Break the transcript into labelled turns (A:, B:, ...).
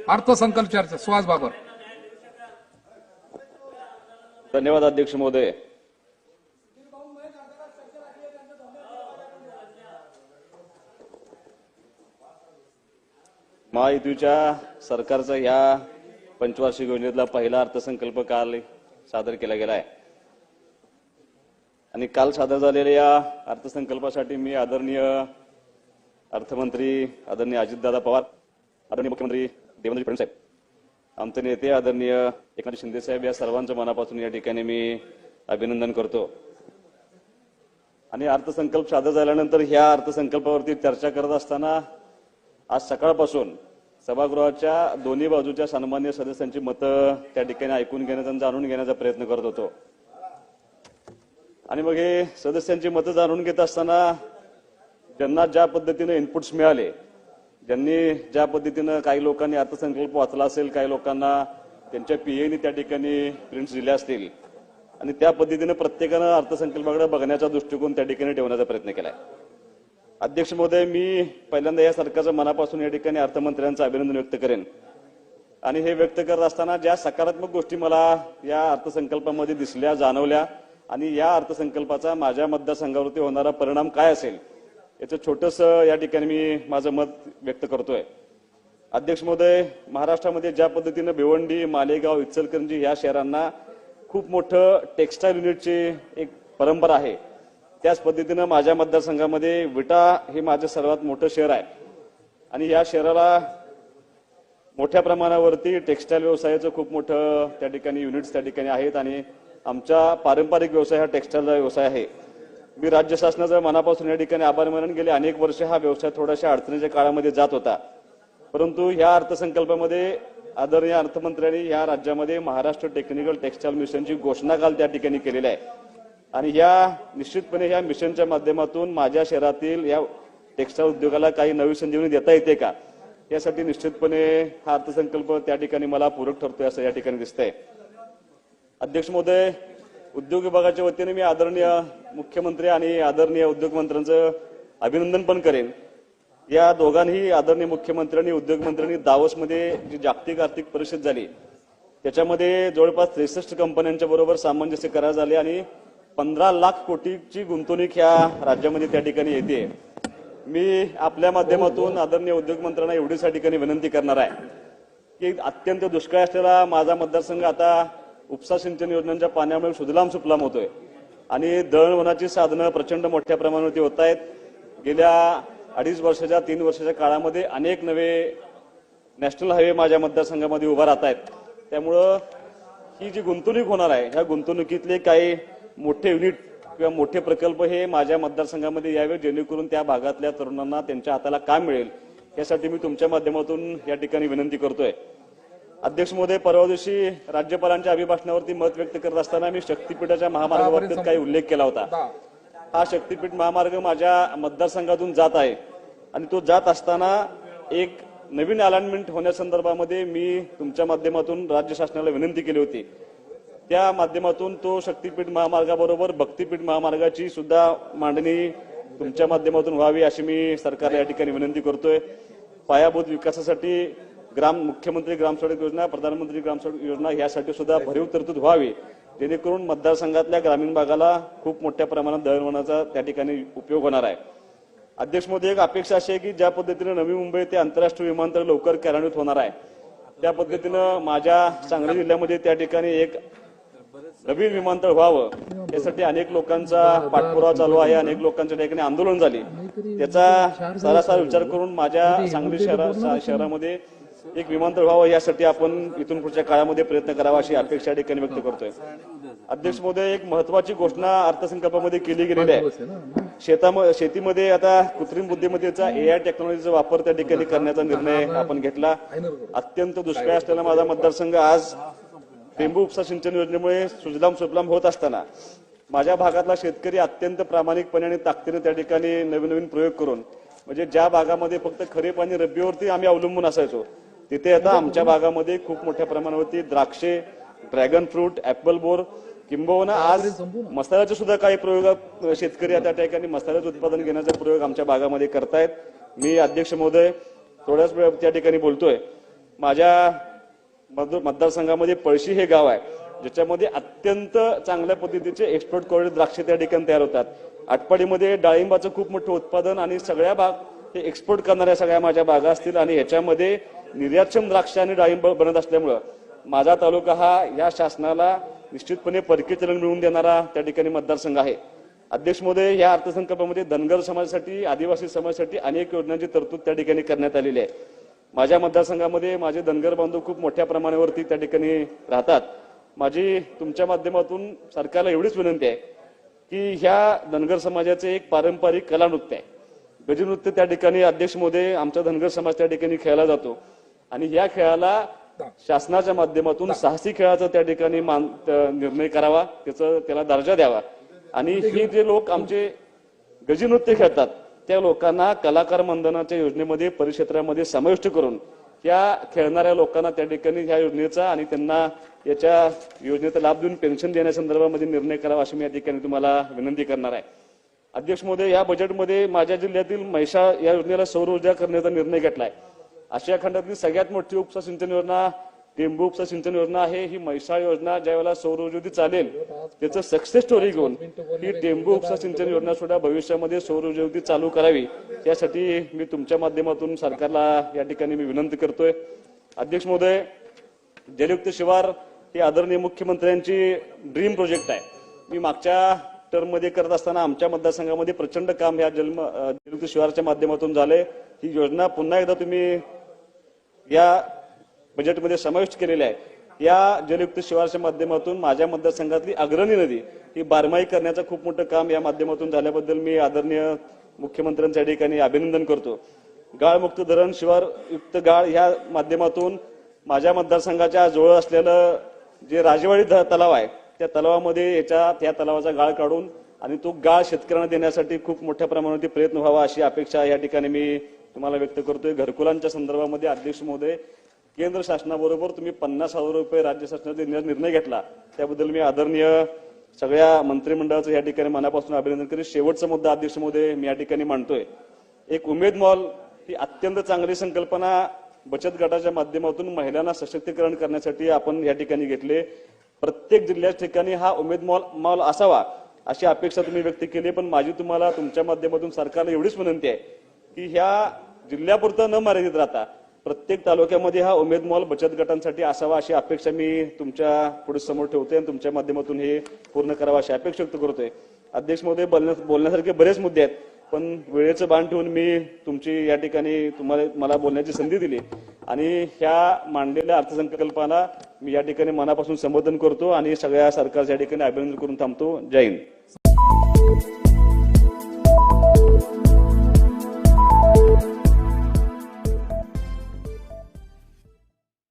A: अर्थसंकल्प चर्चा सुहास बाबर.
B: धन्यवाद अध्यक्ष महोदय. महायुतीच्या सरकारचा या पंचवार्षिक योजनेतला पहिला अर्थसंकल्प काल सादर केला गेला आहे आणि काल सादर झालेल्या या अर्थसंकल्पासाठी मी आदरणीय अर्थमंत्री आदरणीय अजितदादा पवार, आदरणीय मुख्यमंत्री देवेंद्र फडणवीस साहेब, आमचे नेते आदरणीय एकनाथ शिंदे साहेब या सर्वांचं मनापासून या ठिकाणी मी अभिनंदन करतो. आणि अर्थसंकल्प सादर झाल्यानंतर ह्या अर्थसंकल्पावरती चर्चा करत असताना आज सकाळपासून सभागृहाच्या दोन्ही बाजूच्या सन्मान्य सदस्यांची मतं त्या ठिकाणी ऐकून घेण्याचा आणि जाणून घेण्याचा प्रयत्न करत होतो. आणि मग हे सदस्यांची मतं जाणून घेत असताना ज्यांना ज्या पद्धतीने इनपुट्स मिळाले, ज्यांनी ज्या पद्धतीनं काही लोकांनी अर्थसंकल्प वाचला असेल, काही लोकांना त्यांच्या पीएनी त्या ठिकाणी प्रिंट्स दिल्या असतील आणि त्या पद्धतीने प्रत्येकानं अर्थसंकल्पाकडे बघण्याचा दृष्टिकोन त्या ठिकाणी ठेवण्याचा प्रयत्न केलाय. अध्यक्ष महोदय, मी पहिल्यांदा या सरकारच्या मनापासून या ठिकाणी अर्थमंत्र्यांचं अभिनंदन व्यक्त करेन. आणि हे व्यक्त करत असताना ज्या सकारात्मक गोष्टी मला या अर्थसंकल्पामध्ये दिसल्या, जाणवल्या आणि या अर्थसंकल्पाचा माझ्या मतदारसंघावरती होणारा परिणाम काय असेल याचं छोटंसं या ठिकाणी मी माझं मत व्यक्त करतोय. अध्यक्ष महोदय, महाराष्ट्रामध्ये ज्या पद्धतीनं भिवंडी, मालेगाव, इचलकरंजी या शहरांना खूप मोठं टेक्स्टाईल युनिटची एक परंपरा आहे, त्याच पद्धतीनं माझ्या मतदारसंघामध्ये विटा हे माझं सर्वात मोठं शहर आहे आणि या शहराला मोठ्या प्रमाणावरती टेक्स्टाईल व्यवसायाचं खूप मोठं त्या ठिकाणी युनिट्स त्या ठिकाणी आहेत आणि आमचा पारंपरिक व्यवसाय हा टेक्स्टाईलचा व्यवसाय आहे. मी राज्य शासनाचा मनापासून या ठिकाणी आभार मानून गेले अनेक वर्ष हा व्यवसाय थोड्याशा अडचणीच्या काळामध्ये जात होता, परंतु या अर्थसंकल्पामध्ये आदरणीय अर्थमंत्र्यांनी या राज्यामध्ये महाराष्ट्र टेक्निकल टेक्स्टाईल मिशनची घोषणा काल त्या ठिकाणी केलेली आहे आणि या निश्चितपणे या मिशनच्या माध्यमातून माझ्या शहरातील या टेक्स्टाईल उद्योगाला काही नवी संजीवनी देता येते का, यासाठी निश्चितपणे हा अर्थसंकल्प त्या ठिकाणी मला पूरक ठरतोय असं या ठिकाणी दिसतंय. अध्यक्ष महोदय, उद्योग विभागाच्या वतीने मी आदरणीय मुख्यमंत्री आणि आदरणीय उद्योग मंत्र्यांचं अभिनंदन पण करेन. या दोघांनी आदरणीय मुख्यमंत्र्यांनी उद्योगमंत्र्यांनी दावोसमध्ये जी जागतिक आर्थिक परिषद झाली त्याच्यामध्ये जवळपास 63 कंपन्यांच्या बरोबर सामंजस्य करार झाले आणि 15 लाख कोटीची गुंतवणूक ह्या राज्यामध्ये त्या ठिकाणी येते. मी आपल्या माध्यमातून आदरणीय उद्योग मंत्र्यांना एवढीच या ठिकाणी विनंती करणार आहे की अत्यंत दुष्काळ असलेला माझा मतदारसंघ आता उपसा सिंचन योजनांच्या पाण्यामुळे सुजलाम सुफलाम होतोय आणि दळणवळणाची साधनं प्रचंड मोठ्या प्रमाणावरती होत आहेत. गेल्या 2.5 वर्षाच्या 3 वर्षाच्या काळामध्ये अनेक नवे नॅशनल हायवे माझ्या मतदारसंघामध्ये उभा राहत आहेत. त्यामुळं ही जी गुंतवणूक होणार आहे ह्या गुंतवणुकीतले काही मोठे युनिट किंवा मोठे प्रकल्प हे माझ्या मतदारसंघामध्ये यावे, जेणेकरून त्या भागातल्या तरुणांना त्यांच्या हाताला काम मिळेल, यासाठी मी तुमच्या माध्यमातून या ठिकाणी विनंती करतोय. अध्यक्ष महोदय, परवा दिवशी राज्यपालांच्या अभिभाषणावरती मत व्यक्त करत असताना मी शक्तीपीठाच्या महामार्गाबाबतीत काही उल्लेख केला होता. हा शक्तीपीठ महामार्ग माझ्या मतदारसंघातून जात आहे आणि तो जात असताना एक नवीन अलाइनमेंट होण्यासंदर्भामध्ये मी तुमच्या माध्यमातून राज्य शासनाला विनंती केली होती. त्या माध्यमातून तो शक्तीपीठ महामार्गाबरोबर भक्तीपीठ महामार्गाची सुद्धा मांडणी तुमच्या माध्यमातून व्हावी अशी मी सरकारला या ठिकाणी विनंती करतोय. पायाभूत विकासासाठी मुख्यमंत्री ग्रामसडक योजना, प्रधानमंत्री ग्रामसडक योजना यासाठी सुद्धा भरीव तरतूद व्हावी, जेणेकरून मतदारसंघातल्या ग्रामीण भागाला खूप मोठ्या प्रमाणात दळणवळणाचा त्या ठिकाणी उपयोग होणार आहे. अध्यक्ष महोदय, एक अपेक्षा अशी आहे की ज्या पद्धतीने नवी मुंबई ते आंतरराष्ट्रीय विमानतळ लवकर कार्यान्वित होणार आहे त्या पद्धतीनं माझ्या सांगली जिल्ह्यामध्ये त्या ठिकाणी एक नवीन विमानतळ व्हावं यासाठी अनेक लोकांचा पाठपुरावा चालू आहे, अनेक लोकांच्या ठिकाणी आंदोलन झाले. त्याचा सारासार विचार करून माझ्या सांगली शहरामध्ये एक विमानतळ व्हावं यासाठी आपण इथून पुढच्या काळामध्ये प्रयत्न करावा अशी अपेक्षा या ठिकाणी व्यक्त करतोय. अध्यक्ष महोदय, एक महत्वाची घोषणा अर्थसंकल्पामध्ये केली गेलेली आहे. शेतीमध्ये आता कृत्रिम बुद्धिमत्तेचा AI टेक्नॉलॉजीचा वापर त्या ठिकाणी करण्याचा निर्णय आपण घेतला. अत्यंत दुष्काळ असलेला माझा मतदारसंघ आज टेंबू उपसा सिंचन योजनेमुळे सुजलाम सुफलाम होत असताना माझ्या भागातला शेतकरी अत्यंत प्रामाणिकपणे आणि ताकदीने त्या ठिकाणी नवीन नवीन प्रयोग करून, म्हणजे ज्या भागामध्ये फक्त खरीप आणि रब्बीवरती आम्ही अवलंबून असायचो तिथे आता आमच्या भागामध्ये खूप मोठ्या प्रमाणावरती द्राक्षे, ड्रॅगन फ्रूट, ऍपल बोर किंबहुना आज मसाल्याचे सुद्धा काही प्रयोग शेतकरी त्या ठिकाणी मसाल्याचं उत्पादन घेण्याचा प्रयोग आमच्या भागामध्ये करतायत. मी अध्यक्ष महोदय थोड्याच वेळ त्या ठिकाणी बोलतोय. माझ्या मतदारसंघामध्ये पळशी हे गाव आहे, ज्याच्यामध्ये अत्यंत चांगल्या पद्धतीचे एक्सपोर्ट क्वालिटी द्राक्षे त्या ठिकाणी तयार होतात. आटपाडीमध्ये डाळिंबाचं खूप मोठं उत्पादन आणि सगळ्या भाग हे एक्सपोर्ट करणाऱ्या सगळ्या माझ्या बागा असतील आणि ह्याच्यामध्ये निर्यातक्षम द्राक्ष आणि डाळिंब बनत असल्यामुळं माझा तालुका हा या शासनाला निश्चितपणे परकीय चलन मिळवून देणारा त्या ठिकाणी मतदारसंघ आहे. अध्यक्ष महोदय, या अर्थसंकल्पामध्ये धनगर समाजासाठी, आदिवासी समाजासाठी अनेक योजनांची तरतूद त्या ठिकाणी करण्यात आलेली आहे. माझ्या मतदारसंघामध्ये माझे धनगर बांधव खूप मोठ्या प्रमाणावरती त्या ठिकाणी राहतात. माझी तुमच्या माध्यमातून सरकारला एवढीच विनंती आहे की ह्या धनगर समाजाचे एक पारंपरिक कला नृत्य आहे, गजी नृत्य त्या ठिकाणी अध्यक्ष महोदय आमचा धनगर समाज त्या ठिकाणी खेळला जातो आणि या खेळाला शासनाच्या माध्यमातून साहसी खेळाचा त्या ठिकाणी निर्णय करावा, त्याला दर्जा द्यावा आणि हे जे लोक आमचे गजी नृत्य खेळतात त्या लोकांना कलाकार मानधनाच्या योजनेमध्ये परिक्षेत्रामध्ये समाविष्ट करून त्या खेळणाऱ्या लोकांना त्या ठिकाणी ह्या योजनेचा आणि त्यांना याच्या योजनेचा लाभ देऊन पेन्शन देण्यासंदर्भामध्ये निर्णय करावा अशी मी या ठिकाणी तुम्हाला विनंती करणार आहे. अध्यक्ष महोदय, या बजेटमध्ये माझ्या जिल्ह्यातील म्हैसा या योजनेला सौर ऊर्जा करण्याचा निर्णय घेतलाय. आशिया खंडातली सगळ्यात मोठी उपसा सिंचन योजना टेंबू उपसा सिंचन योजना आहे. ही म्हैसाळ योजना ज्यावेळेला सौर ऊर्जेवरती चालेल त्याचं सक्सेस स्टोरी घेऊन ही टेंबू उपसा सिंचन योजना सुद्धा भविष्यामध्ये सौर ऊर्जेवरती चालू करावी, त्यासाठी मी तुमच्या माध्यमातून सरकारला या ठिकाणी मी विनंती करतोय. अध्यक्ष महोदय, जलयुक्त शिवार ही आदरणीय मुख्यमंत्र्यांची ड्रीम प्रोजेक्ट आहे. मी मागच्या टर्म मध्ये करत असताना आमच्या मतदारसंघामध्ये प्रचंड काम ह्या जलयुक्त शिवारच्या माध्यमातून झाले. ही योजना पुन्हा एकदा तुम्ही या बजेटमध्ये समाविष्ट केलेली आहे. या जलयुक्त शिवारच्या माध्यमातून माझ्या मतदारसंघातली अग्रणी नदी ही बारमाही करण्याचं खूप मोठं काम या माध्यमातून झाल्याबद्दल मी आदरणीय मुख्यमंत्र्यांच्या ठिकाणी अभिनंदन करतो. गाळमुक्त धरण शिवारयुक्त गाळ या माध्यमातून माझ्या मतदारसंघाच्या जवळ असलेलं जे राजेवाडी तलाव आहे त्या तलावामध्ये त्या तलावाचा गाळ काढून आणि तो गाळ शेतकऱ्यांना देण्यासाठी खूप मोठ्या प्रमाणात प्रयत्न व्हावा अशी अपेक्षा या ठिकाणी मी तुम्हाला व्यक्त करतोय. घरकुलांच्या संदर्भामध्ये अध्यक्ष महोदय, केंद्र शासनाबरोबर तुम्ही 50,000 रुपये राज्य शासनाचा निर्णय घेतला, त्याबद्दल मी आदरणीय सगळ्या मंत्रिमंडळाचं या ठिकाणी मनापासून अभिनंदन करेन. शेवटचा मुद्दा अध्यक्ष महोदय मी या ठिकाणी मांडतोय. एक उमेद मॉल ही अत्यंत चांगली संकल्पना बचत गटाच्या माध्यमातून महिलांना सशक्तीकरण करण्यासाठी आपण या ठिकाणी घेतले. प्रत्येक जिल्ह्याच्या ठिकाणी हा उमेद मॉल असावा अशी अपेक्षा तुम्ही व्यक्त केली, पण माझी तुम्हाला तुमच्या माध्यमातून सरकारला एवढीच विनंती आहे की ह्या जिल्ह्यापुरतं न मर्यादित राहता प्रत्येक तालुक्यामध्ये हा उमेद मॉल बचत गटांसाठी असावा अशी अपेक्षा मी तुमच्या पुढे समोर ठेवतोय आणि तुमच्या माध्यमातून हे पूर्ण करावं अशी अपेक्षा व्यक्त करतोय. अध्यक्ष महोदय, बोलण्यासारखे बरेच मुद्दे आहेत, पण वेळेचं बाण ठेवून मी तुमची या ठिकाणी मला बोलण्याची संधी दिली आणि ह्या मांडलेल्या अर्थसंकल्पाला मी या ठिकाणी मनापासून संबोधन करतो आणि सगळ्या सरकारच्या ठिकाणी अभिनंदन करून थांबतो. जय हिंद.